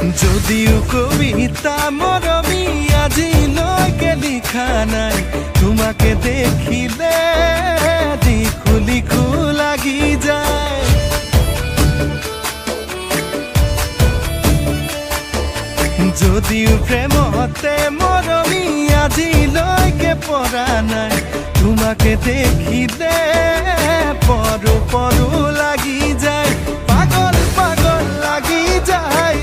যদিও কবিতা মরমী আজিলৈকে লিখা নাই, তোমাকে দেখিলে লিখো লিখো লাগি যায়। যদিও প্ৰেমতে মৰমী আজিলৈকে পৰা নাই, তোমাকে দেখিলে পৰো পৰো লাগি যায়, পাগল পাগল লাগি যায়।